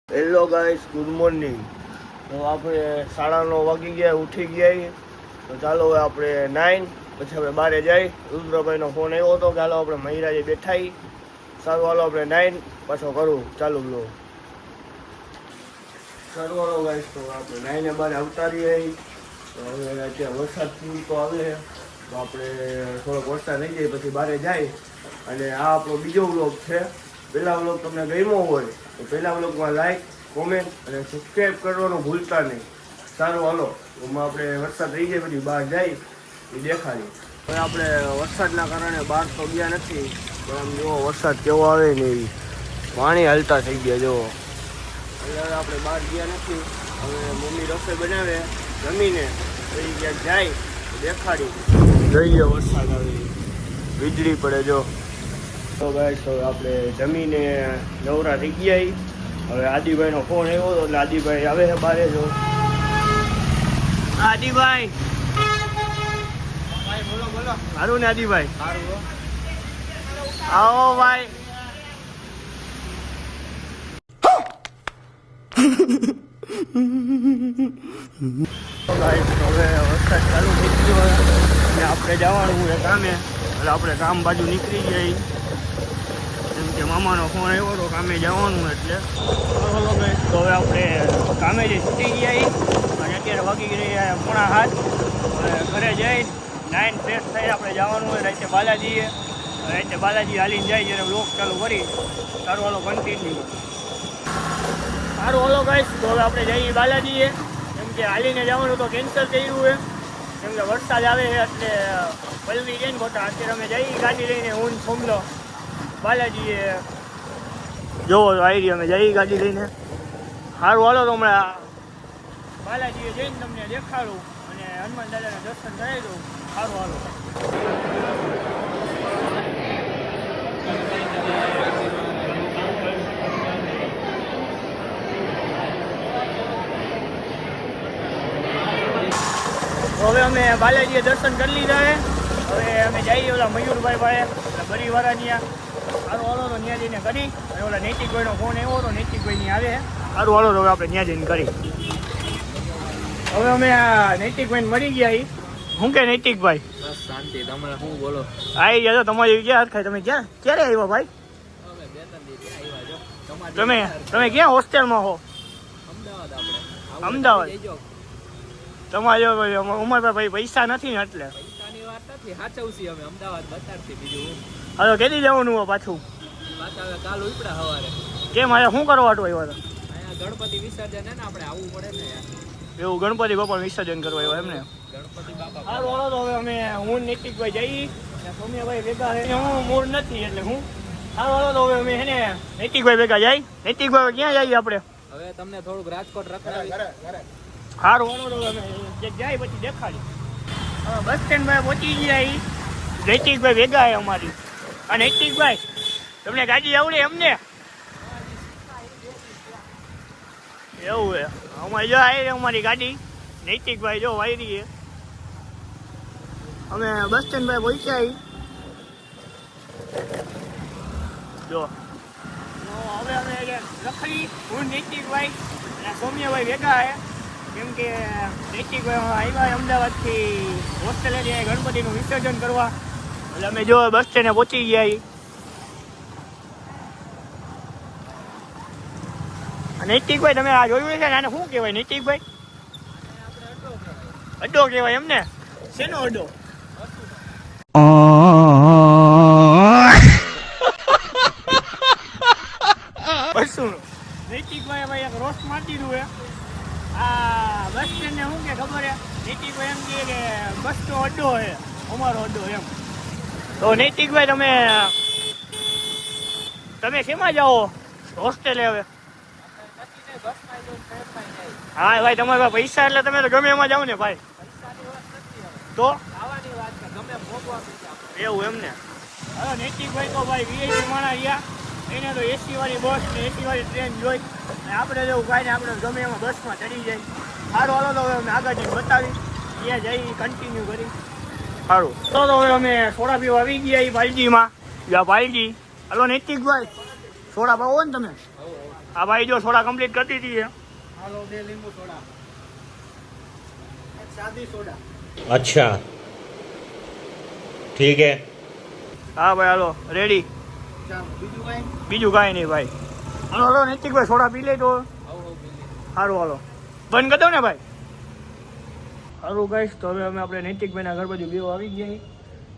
Hello guys, good morning. તો આપણે 9:30 વાગી ગયા, ઉઠી ગયા. તો ચાલો હવે આપણે 9 પછી આપણે બહાર જઈ. રુદ્રભાઈનો ફોન આવ્યો હતો કે હાલો આપણે મહિરાજે બેઠા. સારું, હાલો આપણે 9 પાછો કરું ચાલુ લો. સારું હાલો ગાઈસ, તો આપણે 9 બહાર આવતા રહીએ. તો હવે અત્યારે વરસાદ તો આવે તો આપણે થોડોક વરસાદ થઈ જાય પછી બહાર જાય. અને આ આપણો બીજો વ્લોગ છે. પહેલા વ્લોગ તમને ગમ્યો હોય તો પહેલા વ્લોગમાં લાઈક, કોમેન્ટ અને સબસ્ક્રાઈબ કરવાનું ભૂલતા નહીં. સારું હાલો, એમાં આપણે વરસાદ થઈ જાય પછી બહાર જાય એ દેખાડી. હવે આપણે વરસાદના કારણે બહાર તો ગયા નથી, પણ આમ જુઓ વરસાદ કેવો આવે ને એવી પાણી હાલતા થઈ ગયા જુઓ. એટલે આપણે બહાર ગયા નથી. હવે મમ્મી રસોઈ બનાવે જમીને પછી ક્યાંક જાય દેખાડી. જોઈએ વરસાદ આવે, વીજળી પડે જો. તો ગાઈસ, તો આપણે જમીને નવરા થઈ ગયા. હવે આદિભાઈનો ફોન આવ્યો હતો એટલે આદિભાઈ આવે છે બારે. જો આદિભાઈ, બોલો બોલો. સારું ને આદિભાઈ? સારું. આવો ભાઈ. હવે વરસાદ ચાલુ થઈ ગયો અને આપણે જવાનું છે કામે. એટલે આપણે કામ બાજુ નીકળી જાય. જેમ કે મામાનો ફોન આવ્યો હતો કામે જવાનું, એટલે તો હવે આપણે કામે જઈ છૂટી ગયા. અને અત્યારે વાગી રહ્યા 6:30. ઘરે જઈ 9 ફ્રેશ થઈ આપણે જવાનું હોય રાતે બાલાજીએ. રાતે બાલાજી હાલીને જાય જ્યારે વ્લોગ ચાલુ કરી. સારું હાલો, કન્ટિન્યુ. સારું હાલો ગાઈસ, તો હવે આપણે જઈએ બાલાજીએ. કેમ કે હાલીને જવાનું તો કેન્સલ કર્યું છે, કેમ કે વરસાદ આવે છે એટલે પલવી જઈને ખોટા. અત્યારે અમે જઈએ ગાડી લઈને, હું સોમલો બાલાજીએ. જોવો તો આવી અમે જઈએ ગાડી લઈને. સારું હાલો, તો હમણાં બાલાજીએ જઈને તમને દેખાડું અને હનુમાન દાદાના દર્શન કરાવી દઉં. સારું હાલો. હવે અમે બાલાજીએ દર્શન કરી લીધા છે. હવે અમે જઈએ ઓલા મયુરભાઈ પાસે બરીવાળા ત્યાં. સારું હાલો, તો ત્યાં જઈને કરી. અને ઓલા નૈતિકભાઈનો ફોન આવ્યો તો નૈતિકભાઈ આવે. સારું હાલો, તો હવે આપણે ત્યાં જઈને કરી. હવે અમે આ નૈતિકભાઈને મળી ગયા. શું કે નૈતિકભાઈ? બસ શાંતિ. તમે શું બોલો? આવી ગયા તમારી ક્યાં હરખાય? તમે ક્યાં ક્યારે આવ્યા ભાઈ? તમે ક્યાં હોસ્ટેલમાં હો? અમદાવાદ. તમારે ઉમરભાઈ પૈસા નથી ને એટલે પૈસાની વાત નથી, સાચવશી અમે અમદાવાદ બતાડતી. બીજું હવે કેદી જવાનું હોય પાછું? પાછા કાલ ઉપડા સવારે. કેમ આજે શું કરવા આવ્યો હતો? અહીંયા ગણપતિ વિસર્જન ને આપણે આવવું પડે ને યાર. એવું ગણપતિ બાપા વિસર્જન કરવા આવ્યો એમને? ગણપતિ બાપા. સારું હાલો, તો હવે અમે હું નૈતિકભાઈ જઈ. સોમ્યાભાઈ ભેગા છે, હું મૂળ નથી એટલે હું. સારું હાલો, તો હવે અમે હે ને નૈતિકભાઈ ભેગા જાય. નૈતિકભાઈ ક્યાં જઈએ આપણે? હવે તમને થોડુંક રાજકોટ રખડાવી. સારું હાલો, તો અમે જાય પછી દેખાડી. હવે બસ સ્ટેન્ડ ભાઈ પહોંચી ગયા. નૈતિકભાઈ ભેગા છે અમારી. આ નૈતિકભાઈ, તમને ગાડી આવડે એમને? એવું છે. અમારી જો આવી અમારી ગાડી. નૈતિકભાઈ જો વાયરી છે. અમે બસ સ્ટેન્ડ ભાઈ પહોંચ્યા. જો હવે અમે રખડી હું નૈતિકભાઈ અને સૌમ્યભાઈ ભેગા છે. કેમ કે નૈતિકભાઈ આવ્યા અમદાવાદથી હોસ્ટેલે જાય ગણપતિનું વિસર્જન કરવા. એટલે અમે જો બસ સ્ટેન્ડે પહોંચી ગયા. નૈતિકભાઈ, તમે આ જોયું છે ને, આને શું કહેવાય નૈતિકભાઈ? અડ્ડો કહેવાય એમને? શેનો અડ્ડો? બસુનો. નૈતિકભાઈ ભાઈ એક રોસ્ટ મારી દીધું છે. આ બસ સ્ટેન્ડને શું કે ખબર છે? નૈતિકભાઈ એમ કહે કે બસનો અડ્ડો છે, અમારો અડ્ડો એમ. તો નૈતિકભાઈ, તમે શેમાં જાઓ હોસ્ટેલે હવે? હા ભાઈ, તમારે પાસે પૈસા એટલે તમે તો ગમે એમાં જાઓ ને ભાઈ. તો એવું એમને? હવે નૈતિકભાઈ તો ભાઈ વીઆઈપી માણા રહ્યા. એને તો એસી વાળી બસ ને એસી વાળી ટ્રેન જોઈ. અને આપણે જેવું કાંઈ ને આપણે ગમે એમાં બસમાં ચડી જાય. સારું હાલો, તો હવે અમે આગળ જઈને બતાવી ત્યાં જઈ કન્ટિન્યુ કરી. સારું તો હવે અમે સોડા પીવા આવી ગયા બાલજીમાં. બાલજી, હલો નૈતિકભાઈ, સોડા પાવો ને તમે? આ ભાઈ જો સોડા કમ્પ્લીટ કરી દીધી છે. હાલો 2 લીંબુ સોડા, એક સાદી સોડા. अच्छा ठीक है. હા ભાઈ હાલો રેડી. ચાલો બીજું કાંઈ? બીજું કાંઈ નહીં ભાઈ. હાલો હાલો નૈતિકભાઈ સોડા પી લે તો સારું. હાલો બંધ કરી દો ને ભાઈ. સારું ગાઈસ, તો હવે આપણે નૈતિકભાઈના ઘર બાજુ બેવ આવી ગયા.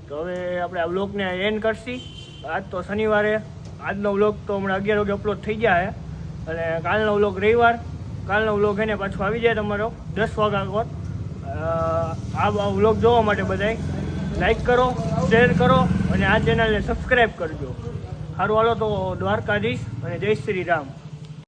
તો હવે આપણે આ વ્લોગને એન્ડ કરશી. આજ તો શનિવારે, આજનો વ્લોગ તો હમણાં 11 વાગે અપલોડ થઈ ગયા છે અને કાલનો વ્લોગ રવિવાર. કાલનો વ્લોગ એને પાછો આવી જાય તમારો 10 વાગ્યા પર. આ વ્લોગ જોવા માટે બધાય લાઈક કરો, શેર કરો અને આ ચેનલને સબસ્ક્રાઈબ કરજો. સારું હાલો તો દ્વારકાધીશ અને જય શ્રી રામ.